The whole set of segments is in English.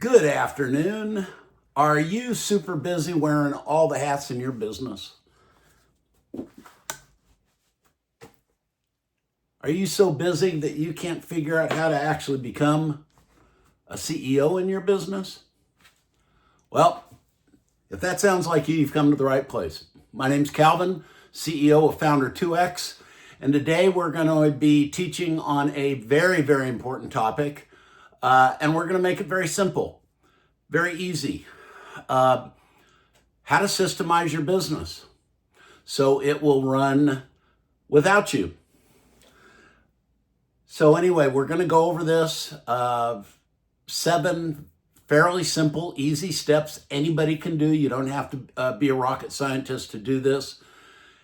Good afternoon. Are you super busy wearing all the hats in your business? Are you so busy that you can't figure out how to actually become a CEO in your business? Well, if that sounds like you, you've come to the right place. My name's Calvin, CEO of Founder 2X, and today we're going to be teaching on a very, very important topic, and we're going to make it very simple, very easy. How to systemize your business so it will run without you. So anyway, we're going to go over this 7 fairly simple, easy steps anybody can do. You don't have to be a rocket scientist to do this.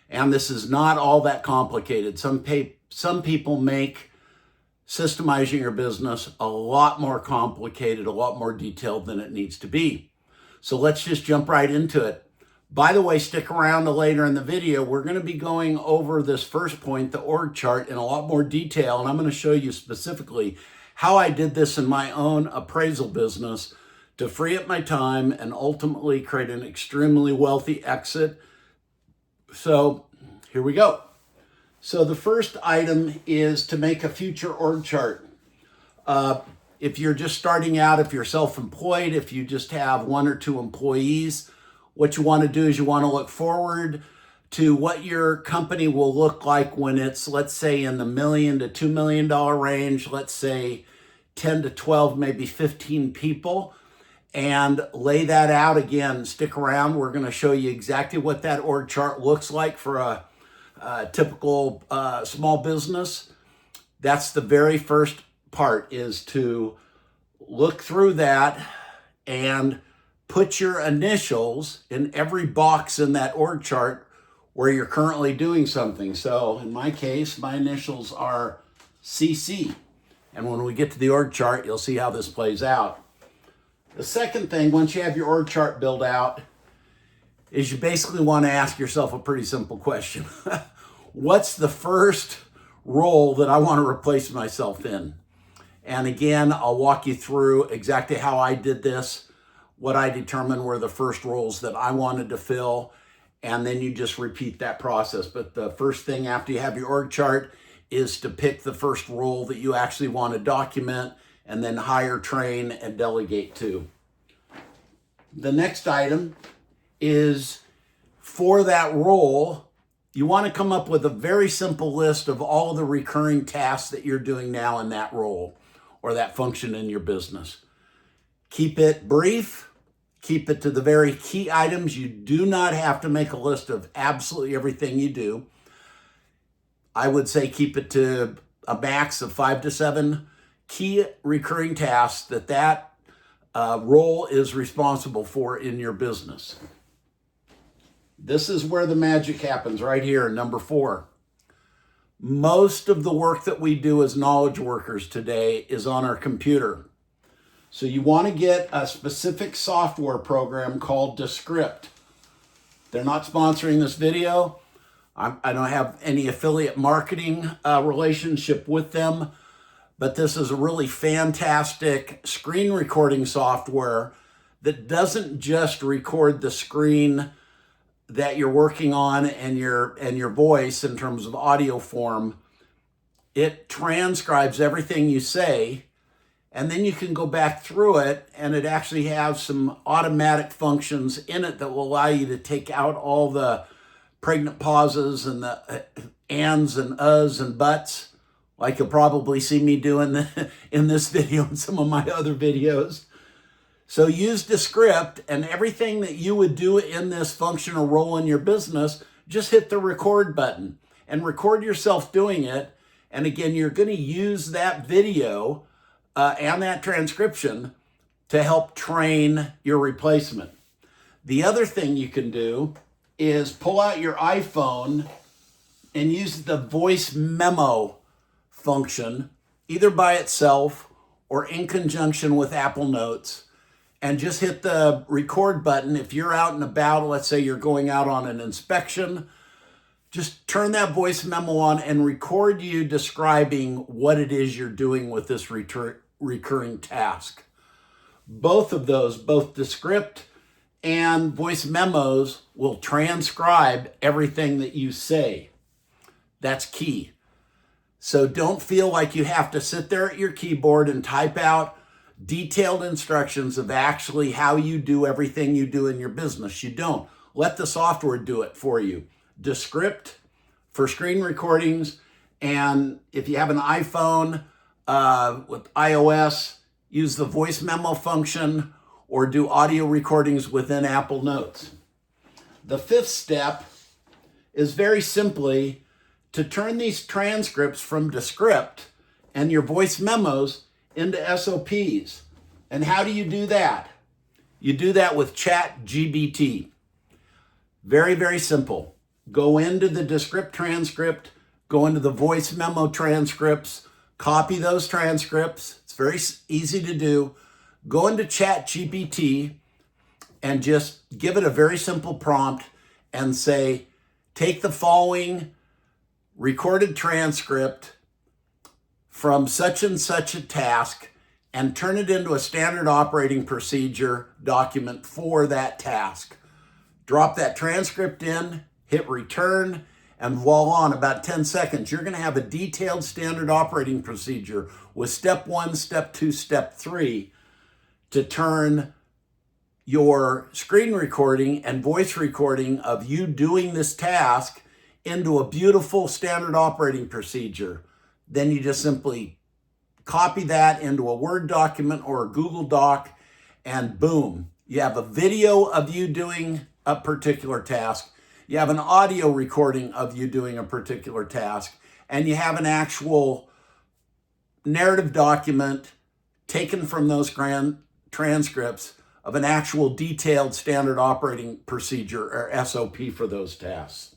And this is not all that complicated. Some people make systemizing your business a lot more complicated, a lot more detailed than it needs to be. So let's just jump right into it. By the way, stick around to later in the video. We're going to be going over this first point, the org chart, in a lot more detail. And I'm going to show you specifically how I did this in my own appraisal business to free up my time and ultimately create an extremely wealthy exit. So here we go. So the first item is to make a future org chart. If you're just starting out, if you're self-employed, if you just have 1 or 2 employees, what you want to do is you want to look forward to what your company will look like when it's, let's say, in the $1 million to $2 million range, let's say 10 to 12, maybe 15 people, and lay that out. Again, stick around. We're going to show you exactly what that org chart looks like for a typical small business. That's the very first part, is to look through that and put your initials in every box in that org chart where you're currently doing something. So in my case, my initials are CC. And when we get to the org chart, you'll see how this plays out. The second thing, once you have your org chart built out, is you basically want to ask yourself a pretty simple question. What's the first role that I want to replace myself in? And again, I'll walk you through exactly how I did this, what I determined were the first roles that I wanted to fill, and then you just repeat that process. But the first thing after you have your org chart is to pick the first role that you actually want to document, and then hire, train, and delegate to. The next item is, for that role, you want to come up with a very simple list of all the recurring tasks that you're doing now in that role or that function in your business. Keep it brief. Keep it to the very key items. You do not have to make a list of absolutely everything you do. I would say keep it to a max of 5 to 7 key recurring tasks that role is responsible for in your business. This is where the magic happens, right here, number 4. Most of the work that we do as knowledge workers today is on our computer. So you want to get a specific software program called Descript. They're not sponsoring this video. I don't have any affiliate marketing relationship with them, but this is a really fantastic screen recording software that doesn't just record the screen that you're working on and your voice in terms of audio form. It transcribes everything you say, and then you can go back through it, and it actually has some automatic functions in it that will allow you to take out all the pregnant pauses and the ands and uhs and buts, like you'll probably see me doing in this video and some of my other videos. So use Descript, and everything that you would do in this function or role in your business, just hit the record button and record yourself doing it. And again, you're going to use that video and that transcription to help train your replacement. The other thing you can do is pull out your iPhone and use the voice memo function, either by itself or in conjunction with Apple Notes, and just hit the record button. If you're out and about, let's say you're going out on an inspection, just turn that voice memo on and record you describing what it is you're doing with this recurring task. both of those, both Descript and voice memos, will transcribe everything that you say. That's key. So don't feel like you have to sit there at your keyboard and type out detailed instructions of actually how you do everything you do in your business. You don't. Let the software do it for you. Descript for screen recordings, and if you have an iPhone with iOS, use the voice memo function or do audio recordings within Apple Notes. The fifth step is very simply to turn these transcripts from Descript and your voice memos into SOPs. And how do you do that? You do that with ChatGPT. Very, very simple. Go into the Descript transcript, go into the voice memo transcripts, copy those transcripts. It's very easy to do. Go into ChatGPT and just give it a very simple prompt and say, take the following recorded transcript from such and such a task and turn it into a standard operating procedure document for that task. Drop that transcript in, hit return, and voila, in about 10 seconds, you're going to have a detailed standard operating procedure with step 1, step 2, step 3 to turn your screen recording and voice recording of you doing this task into a beautiful standard operating procedure. Then you just simply copy that into a Word document or a Google Doc, and boom, you have a video of you doing a particular task. You have an audio recording of you doing a particular task, and you have an actual narrative document taken from those transcripts of an actual detailed standard operating procedure or SOP for those tasks.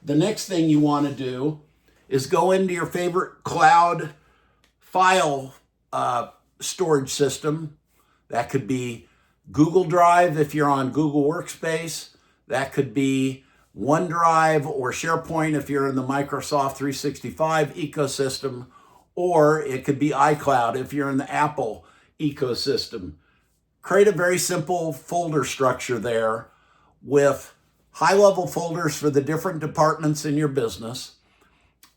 The next thing you want to do is go into your favorite cloud file storage system. That could be Google Drive if you're on Google Workspace. That could be OneDrive or SharePoint if you're in the Microsoft 365 ecosystem, or it could be iCloud if you're in the Apple ecosystem. Create a very simple folder structure there with high-level folders for the different departments in your business.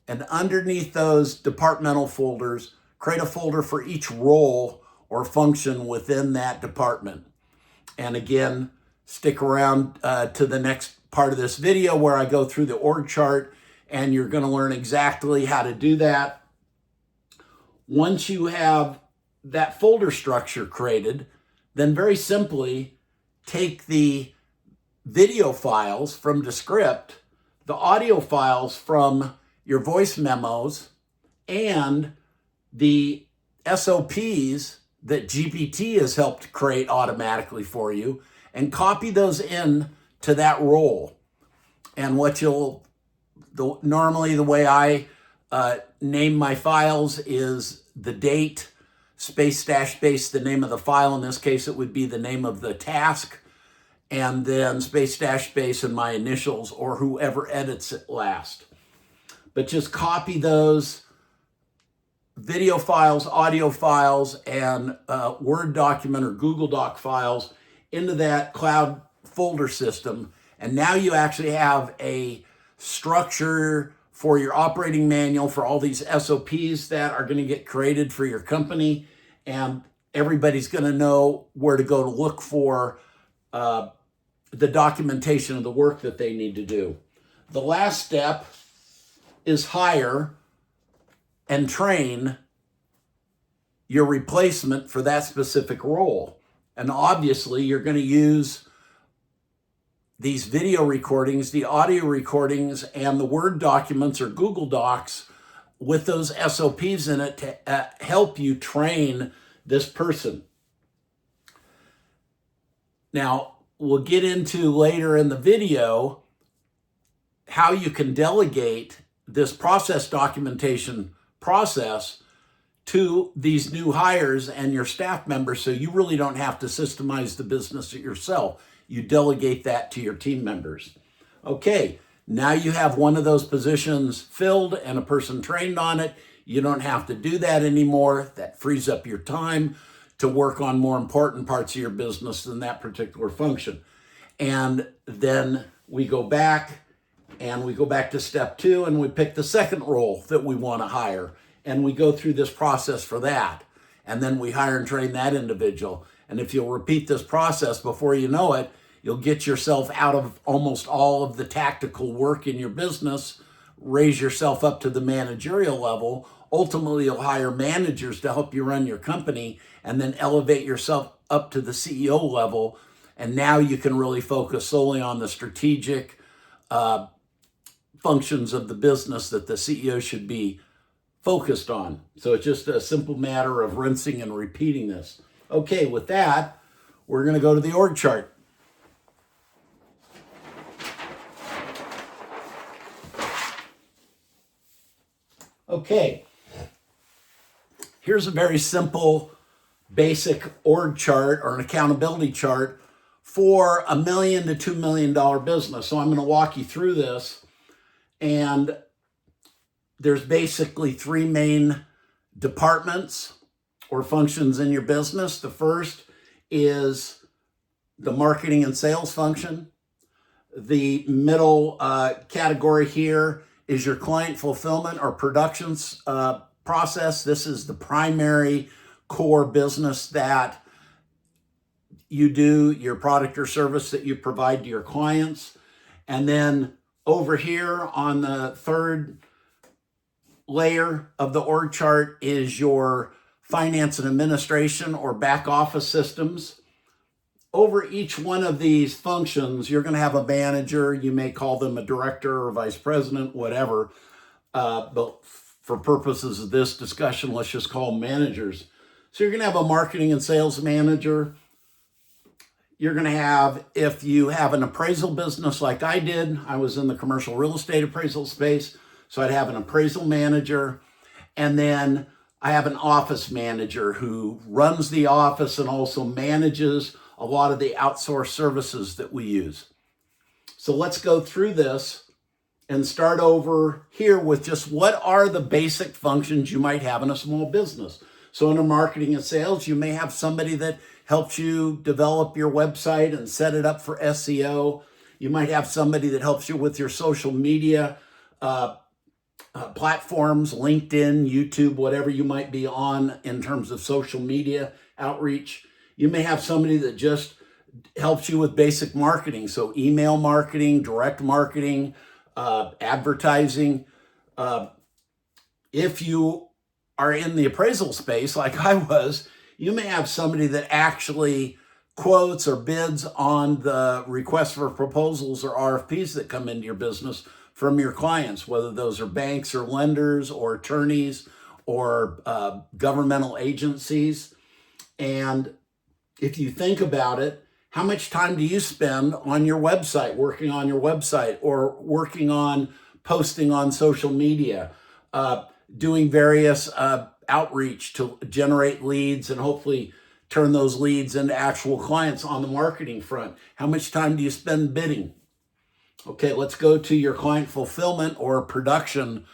And underneath those departmental folders, create a folder for each role or function within that department. And again, stick around to the next part of this video where I go through the org chart, and you're going to learn exactly how to do that. Once you have that folder structure created, then very simply take the video files from Descript, the audio files from your voice memos, and the SOPs that GPT has helped create automatically for you, and copy those in to that role. And what normally the way I name my files is the date, space dash space, the name of the file. In this case, it would be the name of the task, and then space dash space and my initials or whoever edits it last. But just copy those video files, audio files, and Word document or Google Doc files into that cloud folder system. And now you actually have a structure for your operating manual for all these SOPs that are going to get created for your company. And everybody's going to know where to go to look for the documentation of the work that they need to do. The last step is hire and train your replacement for that specific role. And obviously, you're going to use these video recordings, the audio recordings, and the Word documents or Google Docs with those SOPs in it to help you train this person. Now, we'll get into later in the video how you can delegate this process documentation process to these new hires and your staff members, so you really don't have to systemize the business yourself. You delegate that to your team members. Okay, now you have one of those positions filled and a person trained on it. You don't have to do that anymore. That frees up your time to work on more important parts of your business than that particular function. And then we go back to step 2 and we pick the second role that we want to hire. And we go through this process for that. And then we hire and train that individual. And if you'll repeat this process, before you know it, you'll get yourself out of almost all of the tactical work in your business, raise yourself up to the managerial level. Ultimately, you'll hire managers to help you run your company, and then elevate yourself up to the CEO level. And now you can really focus solely on the strategic functions of the business that the CEO should be focused on. So it's just a simple matter of rinsing and repeating this. Okay, with that, we're going to go to the org chart. Okay, here's a very simple, basic org chart or an accountability chart for $1 million to $2 million business. So I'm going to walk you through this, and there's basically 3 main departments or functions in your business. The first is the marketing and sales function. The middle category here is your client fulfillment or productions process. This is the primary core business that you do, your product or service that you provide to your clients. And then over here on the third layer of the org chart is your finance and administration or back office systems. Over each one of these functions, you're going to have a manager. You may call them a director or vice president, whatever. But for purposes of this discussion, let's just call them managers. So you're going to have a marketing and sales manager. You're going to have, if you have an appraisal business like I did, I was in the commercial real estate appraisal space. So I'd have an appraisal manager. And then I have an office manager who runs the office and also manages a lot of the outsourced services that we use. So let's go through this and start over here with just what are the basic functions you might have in a small business. So in marketing and sales, you may have somebody that helps you develop your website and set it up for SEO. You might have somebody that helps you with your social media platforms, LinkedIn, YouTube, whatever you might be on in terms of social media outreach. You may have somebody that just helps you with basic marketing. So email marketing, direct marketing, advertising. If you are in the appraisal space like I was, you may have somebody that actually quotes or bids on the requests for proposals or RFPs that come into your business from your clients, whether those are banks or lenders or attorneys or governmental agencies. And if you think about it, how much time do you spend on your website, working on your website, or working on posting on social media, doing various outreach to generate leads and hopefully turn those leads into actual clients on the marketing front? How much time do you spend bidding? Okay, let's go to your client fulfillment or production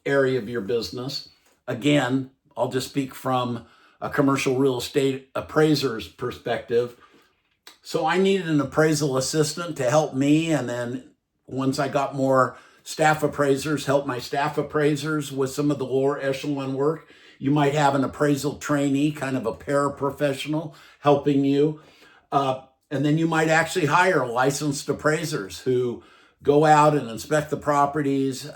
area of your business. Again, I'll just speak from a commercial real estate appraiser's perspective. So I needed an appraisal assistant to help me. And then once I got more staff appraisers, help my staff appraisers with some of the lower echelon work. You might have an appraisal trainee, kind of a paraprofessional helping you. And then you might actually hire licensed appraisers who go out and inspect the properties,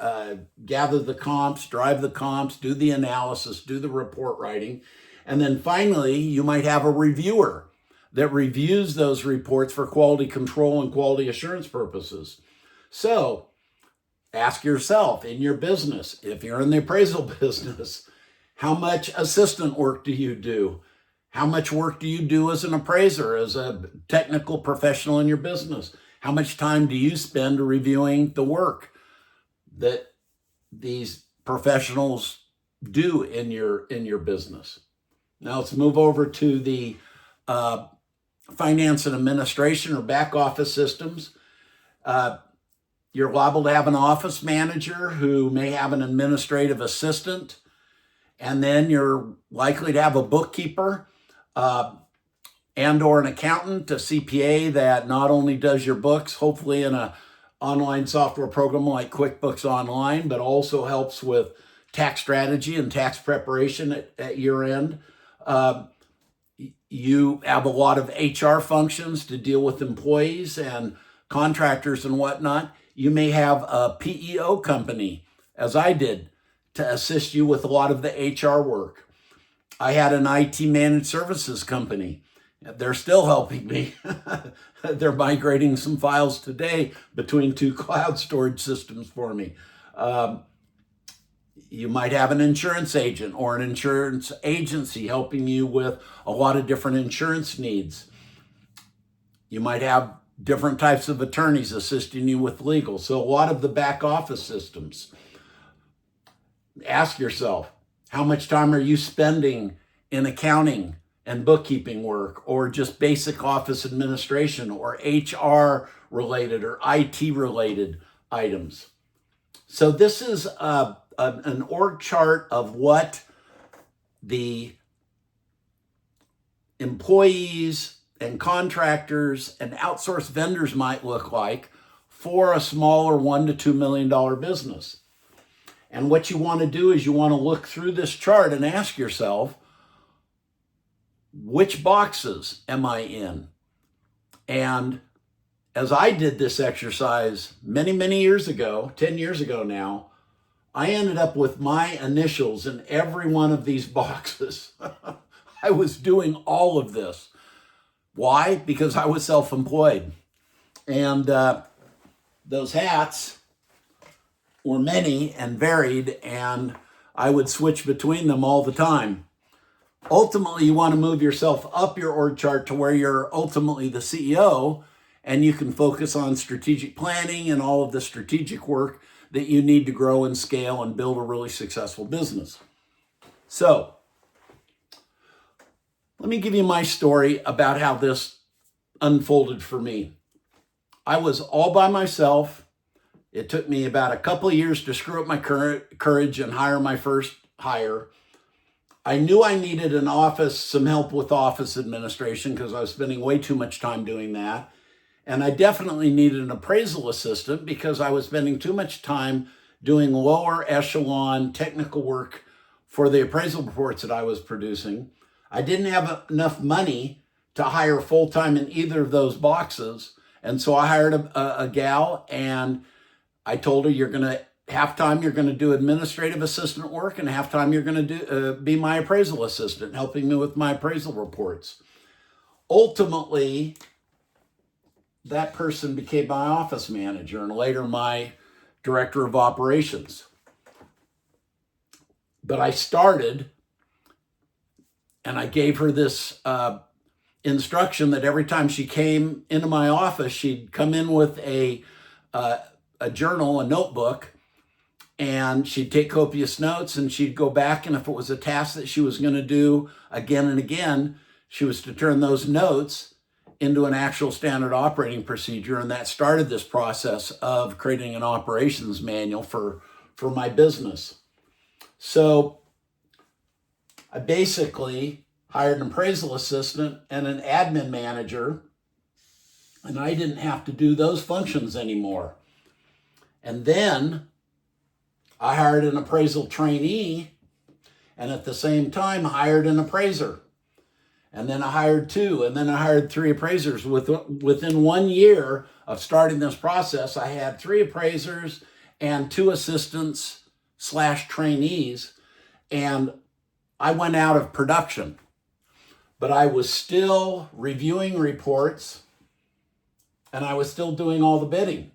gather the comps, drive the comps, do the analysis, do the report writing. And then finally, you might have a reviewer that reviews those reports for quality control and quality assurance purposes. So ask yourself in your business, if you're in the appraisal business, how much assistant work do you do? How much work do you do as an appraiser, as a technical professional in your business? How much time do you spend reviewing the work that these professionals do in your business? Now let's move over to the finance and administration or back office systems. You're liable to have an office manager who may have an administrative assistant, and then you're likely to have a bookkeeper. and or an accountant, a CPA that not only does your books, hopefully in a online software program like QuickBooks Online, but also helps with tax strategy and tax preparation at year end. You have a lot of HR functions to deal with employees and contractors and whatnot. You may have a PEO company, as I did, to assist you with a lot of the HR work. I had an IT managed services company. They're still helping me. They're migrating some files today between two cloud storage systems for me. You might have an insurance agent or an insurance agency helping you with a lot of different insurance needs. You might have different types of attorneys assisting you with legal. So a lot of the back office systems. Ask yourself, how much time are you spending in accounting and bookkeeping work, or just basic office administration, or HR related or IT related items? So this is an org chart of what the employees and contractors and outsourced vendors might look like for a smaller $1 to $2 million business. And what you want to do is you want to look through this chart and ask yourself, which boxes am I in? And as I did this exercise many, many years ago, 10 years ago now, I ended up with my initials in every one of these boxes. I was doing all of this. Why? Because I was self-employed. And those hats were many and varied, and I would switch between them all the time. Ultimately, you want to move yourself up your org chart to where you're ultimately the CEO, and you can focus on strategic planning and all of the strategic work that you need to grow and scale and build a really successful business. So, let me give you my story about how this unfolded for me. I was all by myself. It took me about a couple of years to screw up my courage and hire my first hire. I knew I needed an office, some help with office administration, because I was spending way too much time doing that. And I definitely needed an appraisal assistant because I was spending too much time doing lower echelon technical work for the appraisal reports that I was producing. I didn't have enough money to hire full-time in either of those boxes. And so I hired a gal, and I told her, half-time you're going to do administrative assistant work, and half-time you're going to be my appraisal assistant, helping me with my appraisal reports. Ultimately, that person became my office manager and later my director of operations. But I started, and I gave her this instruction that every time she came into my office, she'd come in with a journal, a notebook, and she'd take copious notes, and she'd go back, and if it was a task that she was going to do again and again, she was to turn those notes into an actual standard operating procedure. And that started this process of creating an operations manual for my business. So I basically hired an appraisal assistant and an admin manager, and I didn't have to do those functions anymore. And then I hired an appraisal trainee, and at the same time hired an appraiser. And then I hired 2, and then I hired 3 appraisers. Within 1 year of starting this process, I had 3 appraisers and 2 assistants / trainees, and I went out of production. But I was still reviewing reports, and I was still doing all the bidding.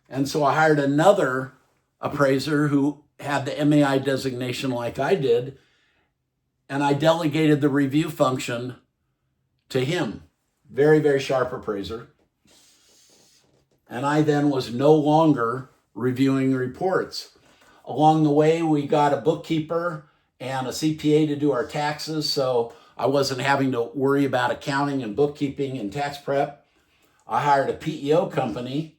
And so I hired another appraiser who had the MAI designation like I did, and I delegated the review function to him. Very, very sharp appraiser. And I then was no longer reviewing reports. Along the way, we got a bookkeeper and a CPA to do our taxes, so I wasn't having to worry about accounting and bookkeeping and tax prep. I hired a PEO company,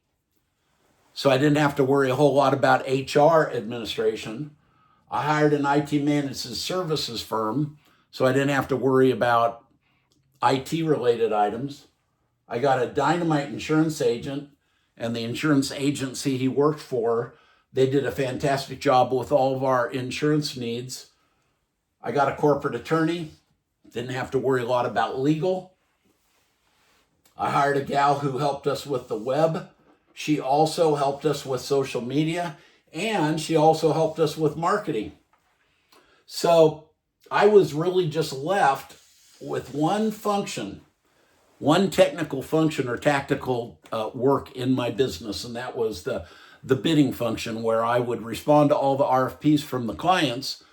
so I didn't have to worry a whole lot about HR administration. I hired an IT managed services firm, so I didn't have to worry about IT related items. I got a dynamite insurance agent, and the insurance agency he worked for, they did a fantastic job with all of our insurance needs. I got a corporate attorney, didn't have to worry a lot about legal. I hired a gal who helped us with the web. She also helped us with social media, and she also helped us with marketing. So I was really just left with one function, one technical function or tactical work in my business, and that was the bidding function, where I would respond to all the RFPs from the clients.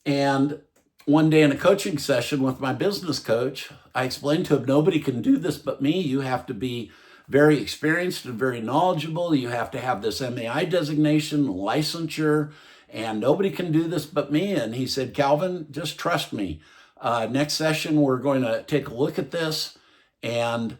And one day in a coaching session with my business coach, I explained to him, nobody can do this but me. You have to be very experienced and very knowledgeable. You have to have this MAI designation, licensure, and nobody can do this but me. And he said, Calvin, just trust me. Next session, we're going to take a look at this. And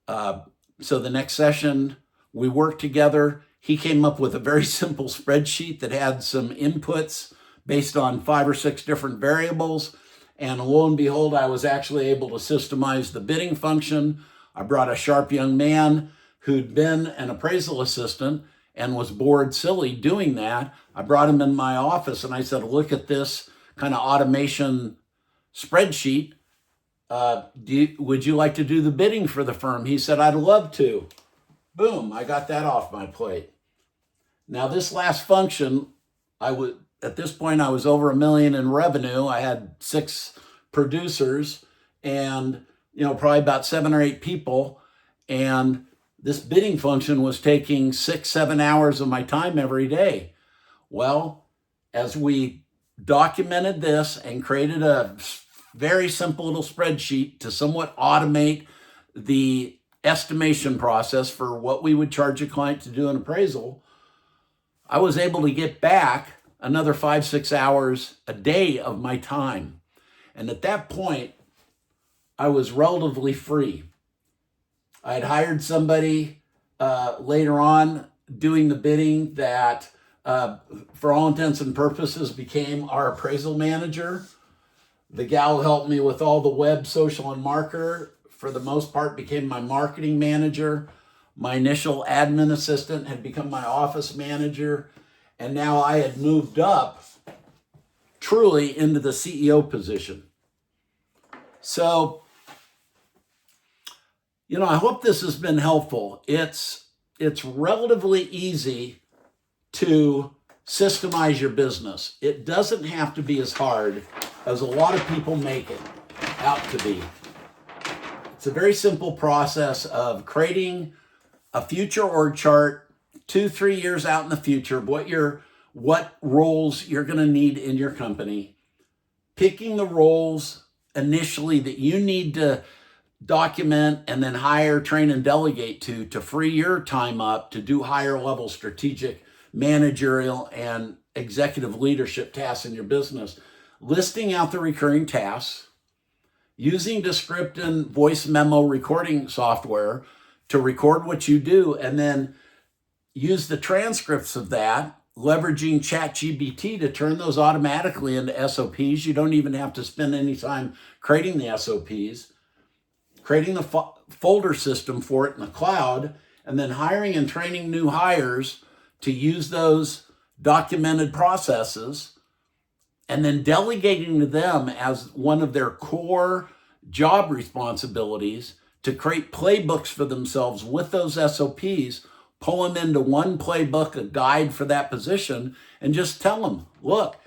so the next session, we worked together. He came up with a very simple spreadsheet that had some inputs based on 5 or 6 different variables. And lo and behold, I was actually able to systemize the bidding function. I brought a sharp young man who'd been an appraisal assistant and was bored silly doing that. I brought him in my office and I said, look at this kind of automation spreadsheet. Would you like to do the bidding for the firm? He said, I'd love to. Boom, I got that off my plate. Now this last function, at this point, I was over $1 million in revenue. I had 6 producers and, probably about 7 or 8 people. And this bidding function was taking 6-7 hours of my time every day. Well, as we documented this and created a very simple little spreadsheet to somewhat automate the estimation process for what we would charge a client to do an appraisal, I was able to get back another 5-6 hours a day of my time. And at that point, I was relatively free. I had hired somebody later on doing the bidding that, for all intents and purposes, became our appraisal manager. The gal who helped me with all the web, social, and marketer, for the most part, became my marketing manager. My initial admin assistant had become my office manager. And now I had moved up truly into the CEO position. So, I hope this has been helpful. It's relatively easy to systemize your business. It doesn't have to be as hard as a lot of people make it out to be. It's a very simple process of creating a future org chart 2-3 years out in the future, what roles you're going to need in your company, picking the roles initially that you need to document and then hire, train, and delegate to free your time up to do higher level strategic, managerial, and executive leadership tasks in your business, listing out the recurring tasks, using Descript Voice Memo recording software to record what you do, and then use the transcripts of that, leveraging ChatGPT to turn those automatically into SOPs. You don't even have to spend any time creating the SOPs, creating the folder system for it in the cloud, and then hiring and training new hires to use those documented processes, and then delegating to them as one of their core job responsibilities to create playbooks for themselves with those SOPs. Pull them into one playbook, a guide for that position, and just tell them, look,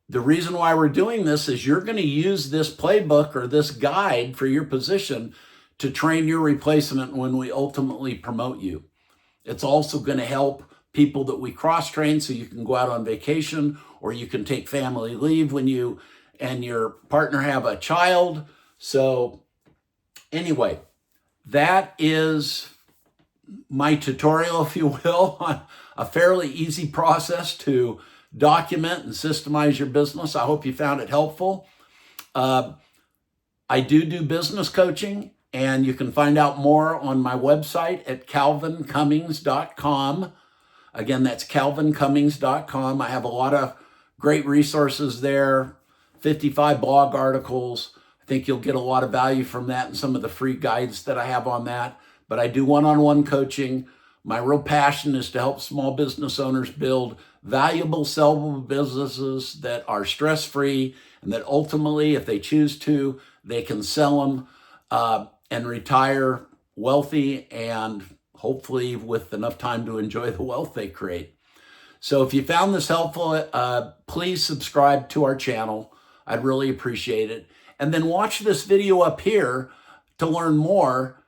the reason why we're doing this is you're going to use this playbook or this guide for your position to train your replacement when we ultimately promote you. It's also going to help people that we cross-train so you can go out on vacation or you can take family leave when you and your partner have a child. So anyway, that is my tutorial, if you will, on a fairly easy process to document and systemize your business. I hope you found it helpful. I do business coaching, and you can find out more on my website at calvincummings.com. Again, that's calvincummings.com. I have a lot of great resources there, 55 blog articles. I think you'll get a lot of value from that and some of the free guides that I have on that. But I do one-on-one coaching. My real passion is to help small business owners build valuable, sellable businesses that are stress-free and that ultimately, if they choose to, they can sell them and retire wealthy and hopefully with enough time to enjoy the wealth they create. So if you found this helpful, please subscribe to our channel. I'd really appreciate it. And then watch this video up here to learn more,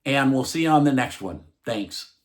and we'll see you on the next one. Thanks.